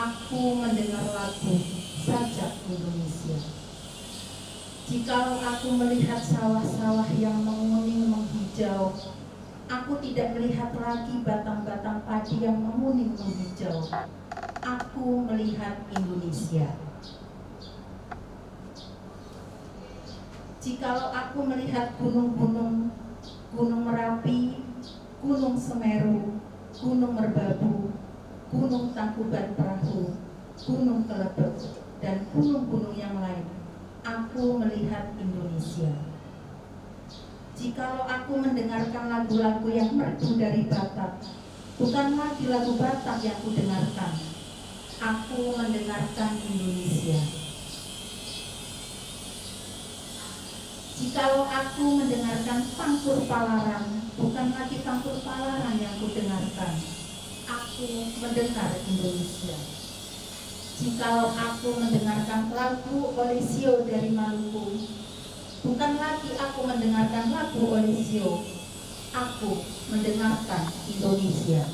aku mendengar lagu sajak Indonesia. Jikalau aku melihat sawah-sawah yang menguning menghijau, aku tidak melihat lagi batang-batang padi yang menguning menghijau. Aku melihat Indonesia. Jikalau aku melihat gunung-gunung, Gunung Merapi, Gunung Semeru, Gunung Merbabu, Gunung Tangkuban Perahu, Gunung Kelebek, dan gunung-gunung yang lain, aku melihat Indonesia. Jikalau aku mendengarkan lagu-lagu yang merdu dari Batak, bukan lagi lagu Batak yang kudengarkan, aku mendengarkan Indonesia. Jikalau aku mendengarkan Tangkur Palaran, bukan lagi Tangkur Palaran yang kudengarkan, aku mendengar Indonesia. Jikalau aku mendengarkan lagu Olesio dari Maluku, bukan lagi aku mendengarkan lagu Olesio, aku mendengarkan Indonesia.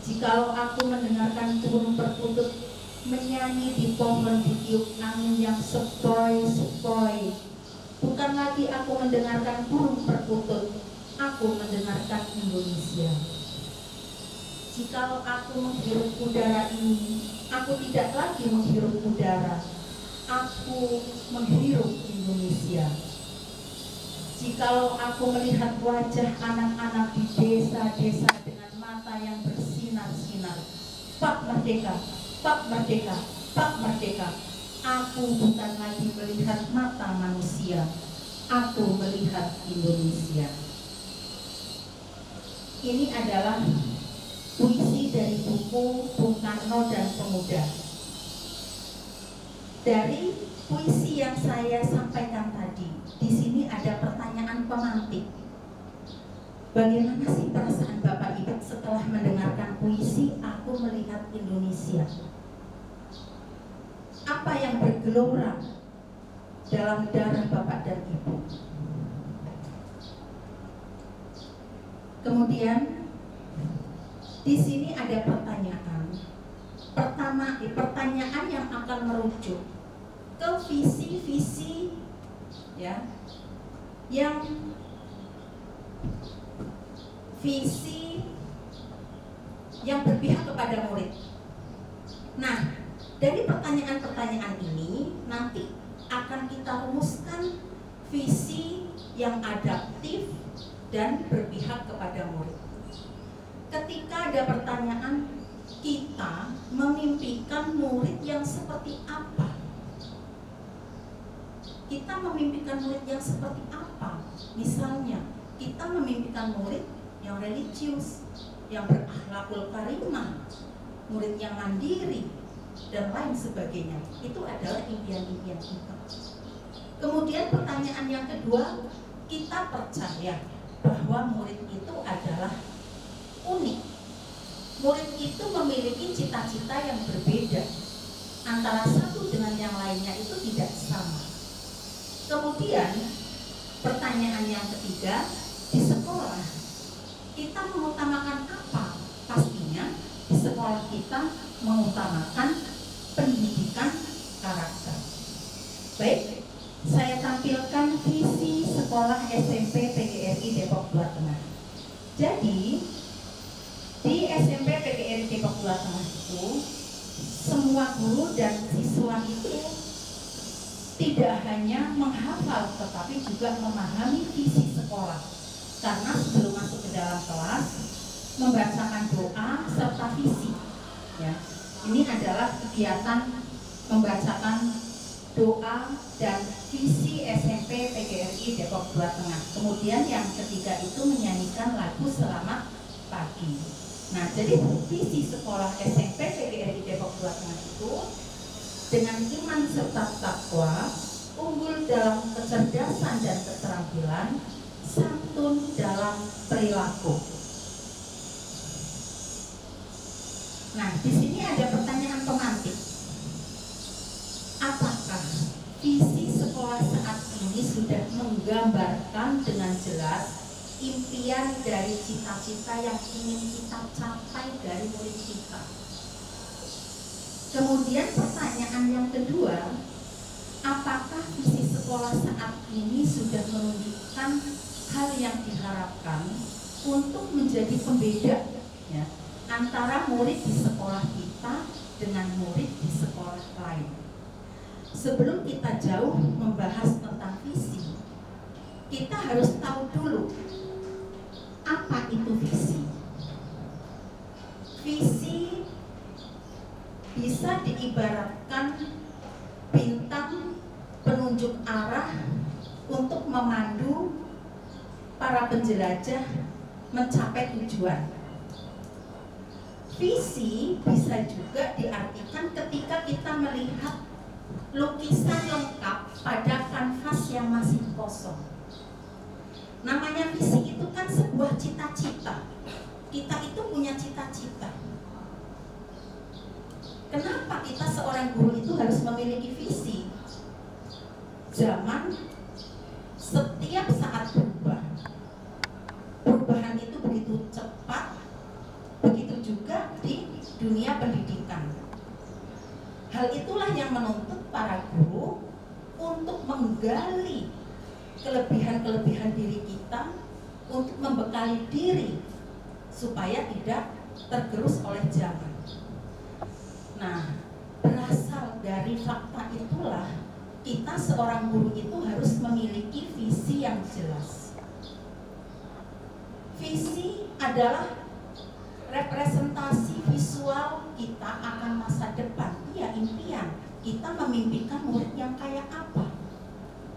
Jikalau aku mendengarkan burung perkutut menyanyi di pohon ditiup angin yang sepoi-sepoi, bukan lagi aku mendengarkan burung perkutut, aku mendengarkan Indonesia. Jikalau aku menghirup udara ini, aku tidak lagi menghirup udara, aku menghirup Indonesia. Jikalau aku melihat wajah anak-anak di desa-desa dengan mata yang bersinar-sinar, Pak Merdeka, Pak Merdeka, Pak Merdeka, aku bukan lagi melihat mata manusia, aku melihat Indonesia. Ini adalah puisi dari buku Bung Karno dan Pemuda. Dari puisi yang saya sampaikan tadi, di sini ada pertanyaan pemantik. Bagaimana sih perasaan Bapak Ibu setelah mendengarkan puisi Aku Melihat Indonesia? Apa yang bergelora dalam darah Bapak dan Ibu? Kemudian di sini ada pertanyaan. Pertanyaan yang akan merujuk ke visi-visi ya, yang visi yang berpihak kepada murid. Nah, dari pertanyaan-pertanyaan ini nanti akan kita rumuskan visi yang adaptif dan berpihak kepada murid. Ketika ada pertanyaan, kita memimpikan murid yang seperti apa? Kita memimpikan murid yang seperti apa? Misalnya, kita memimpikan murid yang religius, yang berakhlakul karimah, murid yang mandiri, dan lain sebagainya. Itu adalah impian-impian kita. Kemudian pertanyaan yang kedua, kita percaya bahwa murid itu adalah unik. Murid itu memiliki cita-cita yang berbeda. Antara satu dengan yang lainnya itu tidak sama. Kemudian pertanyaan yang ketiga, di sekolah kita mengutamakan apa? Pastinya di sekolah kita mengutamakan pendidikan karakter. Baik, saya tampilkan visi sekolah SMP PGRI Depok Jawa Tengah. Jadi di SMP PGRI Depok Jawa Tengah itu semua guru dan siswa itu tidak hanya menghafal tetapi juga memahami visi sekolah. Karena sebelum masuk ke dalam kelas membacakan doa serta visi. Ya, ini adalah kegiatan membacakan doa dan visi SMP PGRI Depok Jawa Tengah. Kemudian yang ketiga itu menyanyikan lagu Selamat Pagi. Nah, jadi visi sekolah SMP PGRI Depok Jawa Tengah itu dengan iman serta takwa, unggul dalam kecerdasan dan keterampilan, santun dalam perilaku. Nah, di sini ada pertanyaan pemantik. Apakah visi sekolah saat ini sudah menggambarkan dengan jelas impian dari cita-cita yang ingin kita capai dari dari murid kita. Kemudian pertanyaan yang kedua, apakah visi sekolah saat ini sudah menunjukkan hal yang diharapkan untuk menjadi pembeda ya, antara murid di sekolah kita dengan murid di sekolah lain? Sebelum kita jauh membahas tentang visi, kita harus tahu dulu apa itu visi. Visi bisa diibaratkan bintang penunjuk arah untuk memandu para penjelajah mencapai tujuan. Visi bisa juga diartikan ketika kita melihat lukisan lengkap pada kanvas yang masih kosong. Namanya visi itu kan sebuah cita-cita. Kita itu punya cita-cita. Kenapa kita seorang guru itu harus memiliki visi? Zaman setiap saat berubah. Perubahan itu begitu cepat. Begitu juga di dunia pendidikan. Hal itulah yang menuntut para guru untuk menggali kelebihan-kelebihan diri kita, untuk membekali diri supaya tidak tergerus oleh zaman. Nah, berasal dari fakta itulah kita seorang guru itu harus memiliki visi yang jelas. Visi adalah representasi visual kita akan masa depan. Iya, impian kita memimpikan murid yang kayak apa.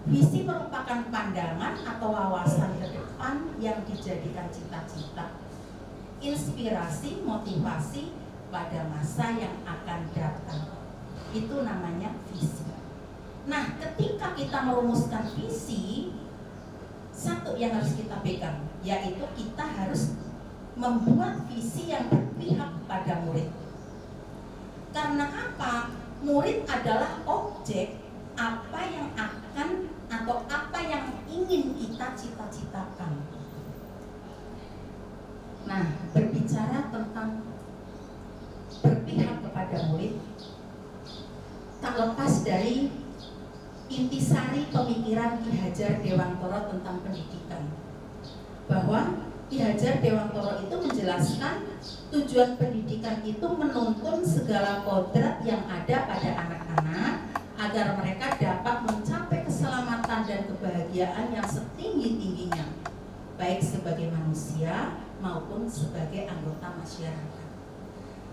Visi merupakan pandangan atau wawasan ke depan yang dijadikan cita-cita, inspirasi, motivasi pada masa yang akan datang. Itu namanya visi. Nah, ketika kita merumuskan visi, satu yang harus kita pegang, yaitu kita harus membuat visi yang berpihak pada murid. Karena apa? Murid adalah objek apa yang akan atau apa yang ingin kita cita-citakan. Nah, berbicara tentang berpihak kepada murid, tak lepas dari intisari pemikiran Ki Hajar Dewantara tentang pendidikan, bahwa Ki Hajar Dewantara itu menjelaskan tujuan pendidikan itu menuntun segala kodrat yang ada pada anak-anak agar mereka dapat mencapai keselamatan dan kebahagiaan yang setinggi-tingginya, baik sebagai manusia maupun sebagai anggota masyarakat.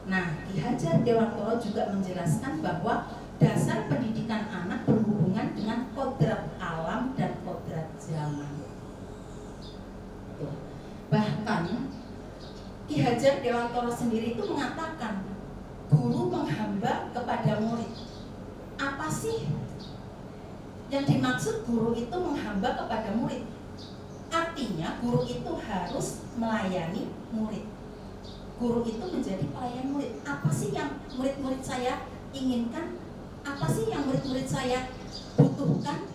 Nah, Ki Hajar Dewantara juga menjelaskan bahwa dasar pendidikan anak berhubungan dengan kodrat alam dan kodrat zaman. Bahkan Ki Hajar Dewantara sendiri itu mengatakan guru menghamba kepada murid. Apa sih yang dimaksud guru itu menghamba kepada murid? Artinya guru itu harus melayani murid. Guru itu menjadi pelayan murid. Apa sih yang murid-murid saya inginkan? Apa sih yang murid-murid saya butuhkan?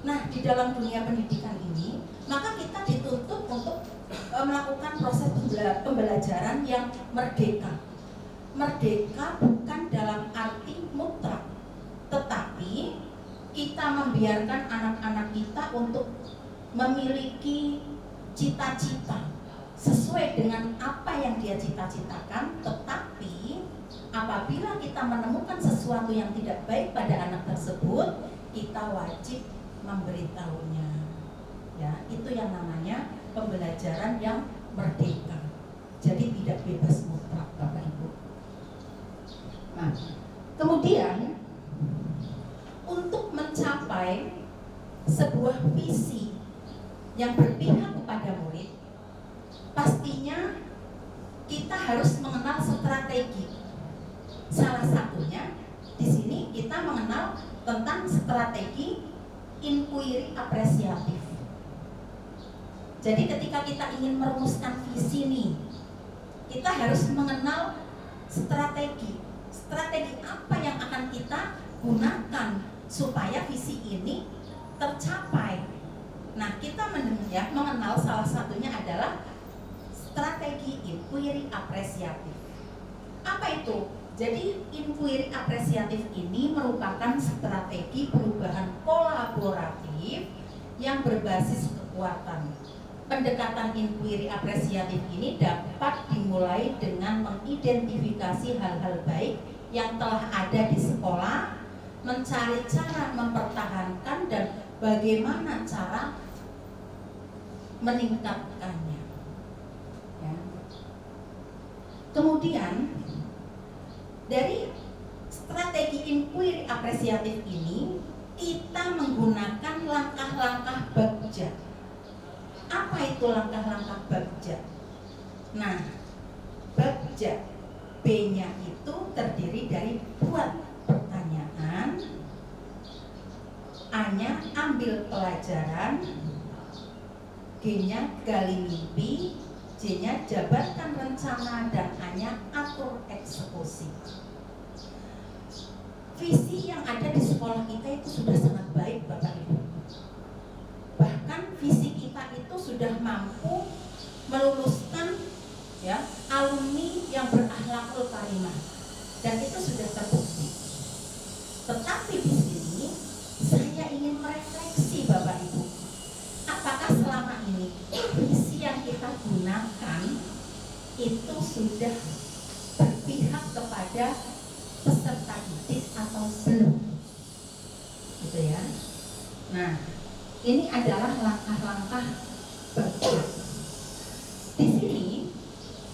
Nah, di dalam dunia pendidikan ini, maka kita dituntut untuk melakukan proses pembelajaran yang merdeka. Merdeka bukan dalam arti mutlak, tetapi kita membiarkan anak-anak kita untuk memiliki cita-cita sesuai dengan apa yang dia cita-citakan. Tetapi apabila kita menemukan sesuatu yang tidak baik pada anak tersebut, kita wajib memberitahunya. Ya, itu yang namanya pembelajaran yang merdeka. Jadi tidak bebas mutlak, Bapak Ibu. Nah, kemudian untuk mencapai sebuah visi yang berpihak kepada murid, pastinya kita harus mengenal strategi. Salah satunya di sini kita mengenal tentang strategi inquiry apresiatif. Jadi ketika kita ingin merumuskan visi nih, kita harus mengenal strategi. Strategi apa yang akan kita gunakan supaya visi ini tercapai. Nah, kita mengenal salah satunya adalah strategi inquiry apresiatif. itu? Jadi inquiry apresiatif ini merupakan strategi perubahan kolaboratif yang berbasis kekuatan. Pendekatan inquiry apresiatif ini dapat dimulai dengan mengidentifikasi hal-hal baik yang telah ada di sekolah, mencari cara mempertahankan dan bagaimana cara meningkatkannya. Ya. Kemudian dari strategi inquiry apresiatif ini kita menggunakan langkah-langkah bagja. Apa itu langkah-langkah bagja? Nah, bagja B-nya itu terdiri dari buat pertanyaan, A-nya ambil pelajaran, G-nya gali mimpi, J-nya jabarkan rencana, dan A-nya atur eksekusi. Visi yang ada di sekolah kita itu sudah sangat baik, Bapak Ibu. Bahkan visi kita itu sudah mampu meluluskan ya alumni yang berakhlakul karimah, dan itu sudah terbukti. Tetapi di sini saya ingin merefleksi Bapak Ibu, apakah selama ini visi yang kita gunakan itu sudah berpihak kepada peserta didik atau belum, gitu ya. Nah, ini adalah langkah-langkah bagja. Di sini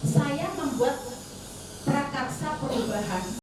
saya membuat prakarsa perubahan